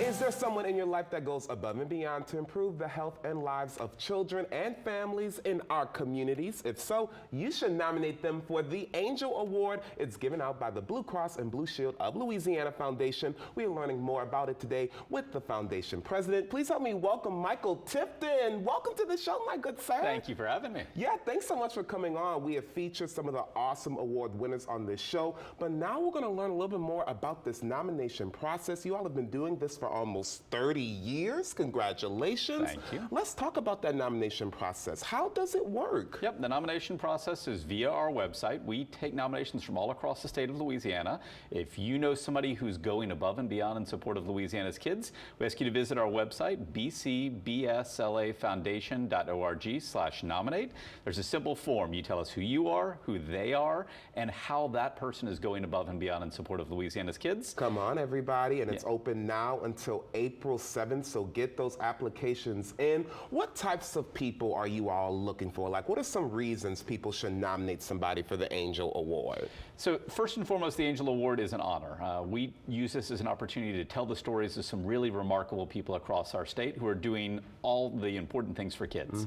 Is there someone in your life that goes above and beyond to improve the health and lives of children and families in our communities? If so, you should nominate them for the Angel Award. It's given out by the Blue Cross and Blue Shield of Louisiana Foundation. We are learning more about it today with the foundation president. Please help me welcome Michael Tipton. Welcome to the show, my good sir. Thank you for having me. Yeah, thanks so much for coming on. We have featured some of the awesome award winners on this show, but now we're going to learn a little bit more about this nomination process. You all have been doing this for almost 30 years. Congratulations. Thank you. Let's talk about that nomination process. How does it work? Yep, the nomination process is via our website. We take nominations from all across the state of Louisiana. If you know somebody who's going above and beyond in support of Louisiana's kids, we ask you to visit our website, bcbslafoundation.org/nominate. There's a simple form. You tell us who you are, who they are, and how that person is going above and beyond in support of Louisiana's kids. Come on, everybody, and it's open now until April 7th, so get those applications in. What types of people are you all looking for? Like, what are some reasons people should nominate somebody for the Angel Award? So first and foremost, the Angel Award is an honor. We use this as an opportunity to tell the stories of some really remarkable people across our state who are doing all the important things for kids.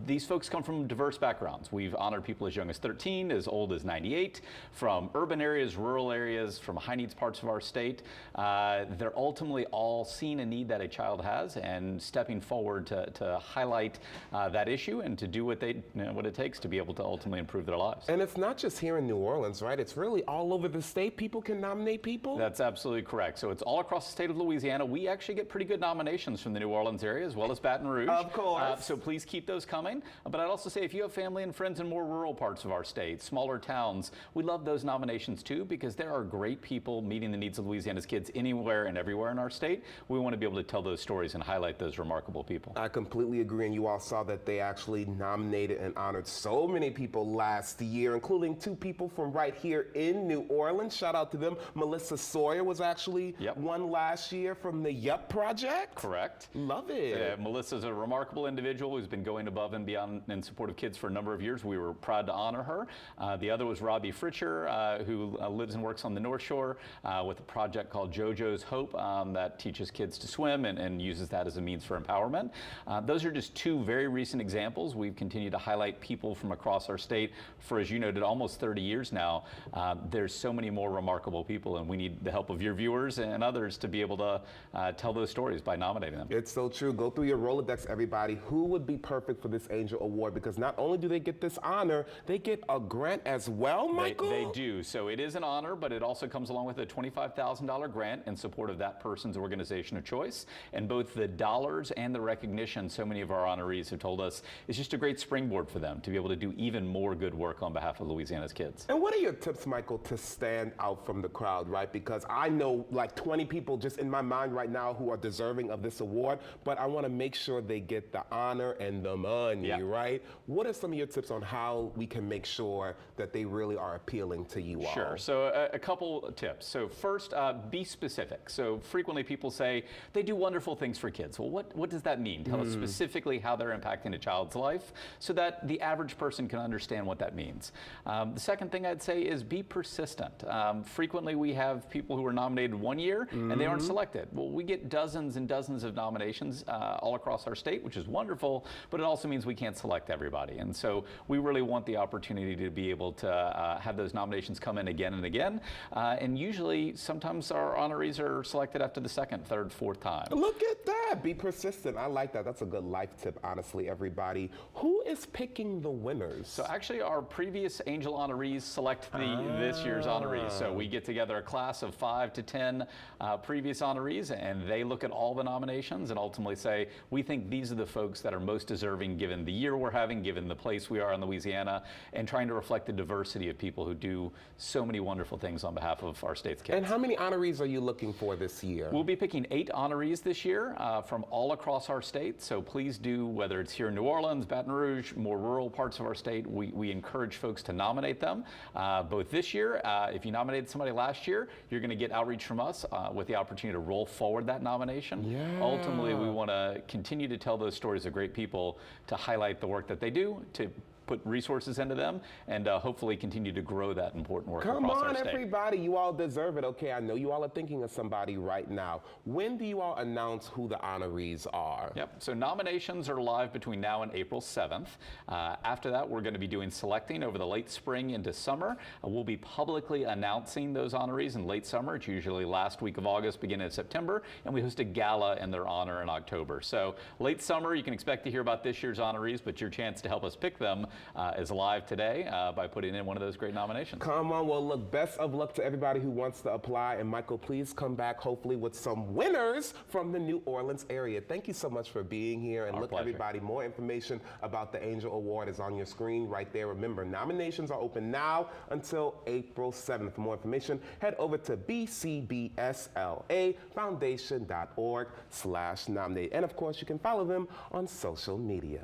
These folks come from diverse backgrounds. We've honored people as young as 13, as old as 98, from urban areas, rural areas, from high needs parts of our state. They're ultimately all seeing a need that a child has and stepping forward to highlight that issue and to do what it takes to be able to ultimately improve their lives. And it's not just here in New Orleans, right? It's really all over the state. People can nominate people? That's absolutely correct. So it's all across the state of Louisiana. We actually get pretty good nominations from the New Orleans area as well as Baton Rouge. Of course. So please keep those coming. But I'd also say if you have family and friends in more rural parts of our state, smaller towns, we love those nominations too, because there are great people meeting the needs of Louisiana's kids anywhere and everywhere in our state. We want to be able to tell those stories and highlight those remarkable people. I completely agree, and you all saw that they actually nominated and honored so many people last year, including two people from right here in New Orleans. Shout out to them. Melissa Sawyer was actually one last year from the Yup Project. Correct. Love it. Melissa's a remarkable individual who's been going above and beyond in support of kids for a number of years. We were proud to honor her. The other was Robbie Fritcher, who lives and works on the North Shore with a project called JoJo's Hope that teaches kids to swim and uses that as a means for empowerment. Those are just two very recent examples. We've continued to highlight people from across our state for, as you noted, almost 30 years now. There's so many more remarkable people, and we need the help of your viewers and others to be able to tell those stories by nominating them. It's so true. Go through your Rolodex, everybody. Who would be perfect for this Angel Award? Because not only do they get this honor, they get a grant as well, Michael? They do. So it is an honor, but it also comes along with a $25,000 grant in support of that person's organization of choice. And both the dollars and the recognition, so many of our honorees have told us, is just a great springboard for them to be able to do even more good work on behalf of Louisiana's kids. And what are your tips, Michael, to stand out from the crowd, right? Because I know like 20 people just in my mind right now who are deserving of this award, but I want to make sure they get the honor and the money, right? What are some of your tips on how we can make sure that they really are appealing to you all? Sure. So a couple tips. So first, be specific. So frequently people say they do wonderful things for kids. Well, what does that mean? Tell us specifically how they're impacting a child's life so that the average person can understand what that means. The second thing I'd say is be persistent. Frequently we have people who are nominated one year and they aren't selected. Well, we get dozens and dozens of nominations all across our state, which is wonderful, but it also means we can't select everybody. And so we really want the opportunity to be able to have those nominations come in again and again. And usually, sometimes our honorees are selected after the second, third, fourth time. Look at that. Be persistent. I like that. That's a good life tip, honestly, everybody. Who is picking the winners? So actually, our previous Angel honorees select this year's honorees. So we get together a class of 5 to 10 previous honorees, and they look at all the nominations and ultimately say, we think these are the folks that are most deserving given the year we're having, given the place we are in Louisiana, and trying to reflect the diversity of people who do so many wonderful things on behalf of our state's kids. And how many honorees are you looking for this year? We'll be picking 8 honorees this year from all across our state. So please do, whether it's here in New Orleans, Baton Rouge, more rural parts of our state, we encourage folks to nominate them. Both this year, if you nominated somebody last year, you're going to get outreach from us with the opportunity to roll forward that nomination. Ultimately, we want to continue to tell those stories of great people to highlight the work that they do, to put resources into them and hopefully continue to grow that important work Come across our on, state. everybody. You all deserve it. Okay, I know you all are thinking of somebody right now. When do you all announce who the honorees are? Yep, so nominations are live between now and April 7th. After that, we're going to be doing selecting over the late spring into summer. We'll be publicly announcing those honorees in late summer. It's usually last week of August, beginning of September, and we host a gala in their honor in October. So late summer, you can expect to hear about this year's honorees, but your chance to help us pick them is live today by putting in one of those great nominations. Come on, well, look, best of luck to everybody who wants to apply. And Michael, please come back hopefully with some winners from the New Orleans area. Thank you so much for being here. And Our look, pleasure. everybody, more information about the Angel Award is on your screen right there. Remember, nominations are open now until April 7th. For more information, head over to bcbslafoundation.org/nominate. And of course, you can follow them on social media.